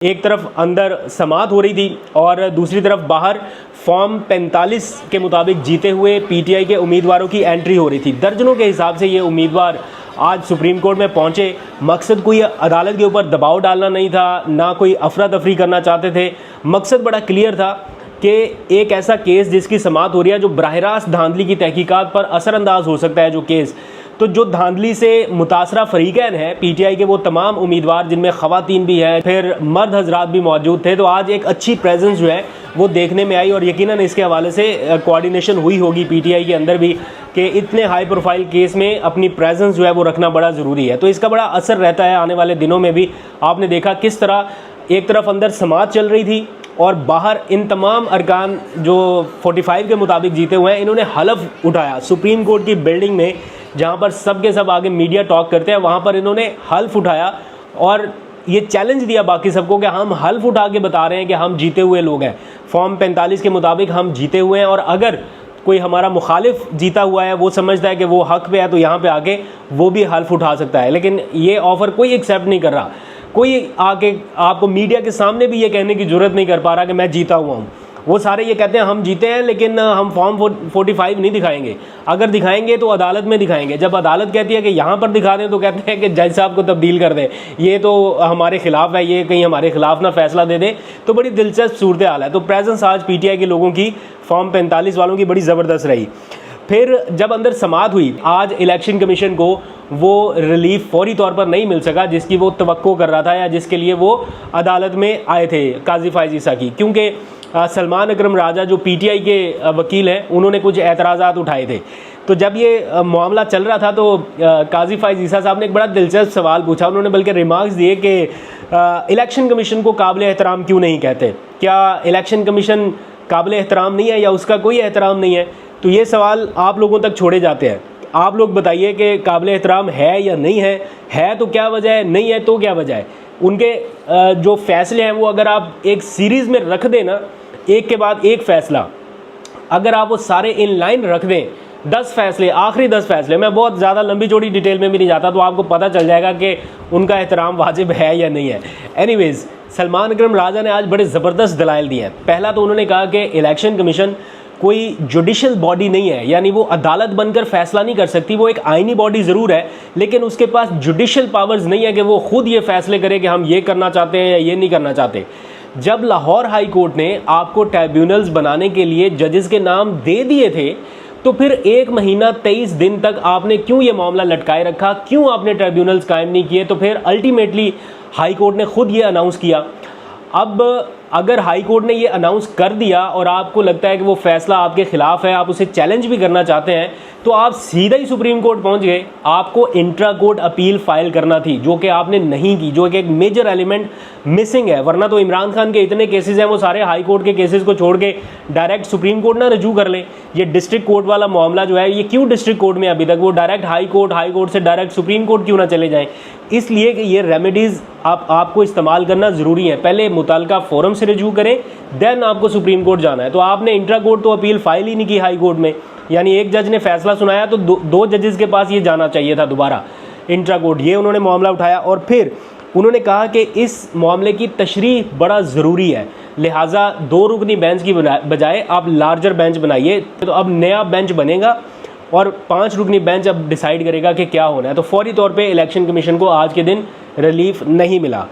एक तरफ अंदर समाअत हो रही थी और दूसरी तरफ बाहर फॉर्म 45 के मुताबिक जीते हुए पीटीआई के उम्मीदवारों की एंट्री हो रही थी। दर्जनों के हिसाब से ये उम्मीदवार आज सुप्रीम कोर्ट में पहुंचे। मकसद कोई अदालत के ऊपर दबाव डालना नहीं था, ना कोई अफरा तफरी करना चाहते थे। मकसद बड़ा क्लियर था कि एक ऐसा केस जिसकी समाअत हो रही है जो बराह रास्त धांधली की तहकीकात पर असरअंदाज हो सकता है। जो केस तो जो धांधली से मुतासरा फरीकैन है पीटीआई के, वो तमाम उम्मीदवार जिनमें ख़वातीन भी हैं, फिर मर्द हजरात भी मौजूद थे। तो आज एक अच्छी प्रेजेंस जो है वो देखने में आई और यकीनन इसके हवाले से कोऑर्डिनेशन हुई होगी पीटीआई के अंदर भी कि इतने हाई प्रोफाइल केस में अपनी प्रेजेंस जो है वो रखना बड़ा ज़रूरी है। तो इसका बड़ा असर रहता है आने वाले दिनों में भी। आपने देखा किस तरह एक तरफ अंदर समाअत चल रही थी और बाहर इन तमाम अरकान जो 45 के मुताबिक जीते हुए हैं, इन्होंने हलफ उठाया सुप्रीम कोर्ट की बिल्डिंग में, जहां पर सब के सब आगे मीडिया टॉक करते हैं, वहां पर इन्होंने हल्फ उठाया और ये चैलेंज दिया बाकी सबको कि हम हल्फ उठा के बता रहे हैं कि हम जीते हुए लोग हैं। फॉर्म 45 के मुताबिक हम जीते हुए हैं और अगर कोई हमारा मुखालिफ जीता हुआ है, वो समझता है कि वो हक पे है, तो यहाँ पे आके वो भी हल्फ उठा सकता है। लेकिन ये ऑफ़र कोई एक्सेप्ट नहीं कर रहा। कोई आके आपको मीडिया के सामने भी ये कहने की ज़रूरत नहीं कर पा रहा कि मैं जीता हुआ हूँ। वो सारे ये कहते हैं हम जीते हैं, लेकिन हम फॉर्म 45 नहीं दिखाएंगे। अगर दिखाएंगे तो अदालत में दिखाएंगे। जब अदालत कहती है कि यहाँ पर दिखा दें तो कहते हैं कि जज साहब को तब्दील कर दें, ये तो हमारे खिलाफ है, ये कहीं हमारे खिलाफ ना फैसला दे दें। तो बड़ी दिलचस्प सूरत हाल है। तो प्रेजेंस आज पीटीआई के लोगों की, फॉर्म 45 वालों की बड़ी ज़बरदस्त रही। फिर जब अंदर समाअत हुई, आज इलेक्शन कमीशन को वो रिलीफ फौरी तौर पर नहीं मिल सका जिसकी वो तवक्को कर रहा था या जिसके लिए वो अदालत में आए थे काजी फायज़ ईसा की, क्योंकि सलमान अकरम राजा जो पीटीआई के वकील हैं, उन्होंने कुछ एतराज़ात उठाए थे। तो जब ये मामला चल रहा था तो काजी फायज़ ईसा साहब ने एक बड़ा दिलचस्प सवाल पूछा। उन्होंने बल्कि रिमार्क्स दिए कि इलेक्शन कमीशन को काबिल एहतराम क्यों नहीं कहते, क्या इलेक्शन कमीशन काबिल एहतराम नहीं है या उसका कोई एहतराम नहीं है। तो ये सवाल आप लोगों तक छोड़े जाते हैं। आप लोग बताइए कि काबिल एहतराम है या नहीं है तो क्या वजह है, नहीं है तो क्या वजह है। उनके जो फैसले हैं वो अगर आप एक सीरीज़ में रख दें ना, एक के बाद एक फ़ैसला, अगर आप वो सारे इन लाइन रख दें, 10 फैसले, आखिरी 10 फैसले, मैं बहुत ज़्यादा लंबी चौड़ी डिटेल में भी नहीं जाता, तो आपको पता चल जाएगा कि उनका एहतराम वाजिब है या नहीं है। एनीवेज़, सलमान अकरम राजा ने आज बड़े ज़बरदस्त दलाइल दिए हैं। पहला तो उन्होंने कहा कि इलेक्शन कमीशन कोई जुडिशल बॉडी नहीं है, यानी वो अदालत बनकर फैसला नहीं कर सकती। वो एक आइनी बॉडी ज़रूर है, लेकिन उसके पास जुडिशल पावर्स नहीं है कि वो खुद ये फैसले करे कि हम ये करना चाहते हैं या ये नहीं करना चाहते। जब लाहौर हाई कोर्ट ने आपको ट्राइब्यूनल्स बनाने के लिए जजेस के नाम दे दिए थे, तो फिर 1 महीना 23 दिन तक आपने क्यों ये मामला लटकाए रखा, क्यों आपने ट्राइब्यूनल्स कायम नहीं किए। तो फिर अल्टीमेटली हाई कोर्ट ने खुद ये अनाउंस किया। अब अगर हाई कोर्ट ने ये अनाउंस कर दिया और आपको लगता है कि वो फैसला आपके खिलाफ है, आप उसे चैलेंज भी करना चाहते हैं, तो आप सीधा ही सुप्रीम कोर्ट पहुंच गए। आपको इंट्रा कोर्ट अपील फाइल करना थी, जो कि आपने नहीं की, जो कि एक मेजर एलिमेंट मिसिंग है। वरना तो इमरान खान के इतने केसेस हैं, वो सारे हाई कोर्ट के केसेस को छोड़ के डायरेक्ट सुप्रीम कोर्ट ना रजू कर लें। ये डिस्ट्रिक्ट कोर्ट वाला मामला जो है, ये क्यों डिस्ट्रिक्ट कोर्ट में अभी तक, वो डायरेक्ट हाई कोर्ट से डायरेक्ट सुप्रीम कोर्ट क्यों ना चले जाएँ। इसलिए कि ये रेमेडीज़ आपको इस्तेमाल करना ज़रूरी है। पहले मुताल्लिका फोरम से रजू करें, देन आपको सुप्रीम कोर्ट जाना है। तो आपने इंट्रा कोर्ट तो अपील फाइल ही नहीं की हाई कोर्ट में, यानी एक जज ने फैसला सुनाया तो दो जजेस के पास ये जाना चाहिए था दोबारा इंट्रा कोर्ट। ये उन्होंने मामला उठाया और फिर उन्होंने कहा कि इस मामले की तशरीह बड़ा ज़रूरी है, लिहाजा 2 रुकनी बेंच की बजाय आप लार्जर बेंच बनाइए। तो अब नया बेंच बनेगा और 5 रुकनी बेंच अब डिसाइड करेगा कि क्या होना है। तो फौरी तौर पे इलेक्शन कमीशन को आज के दिन रिलीफ नहीं मिला।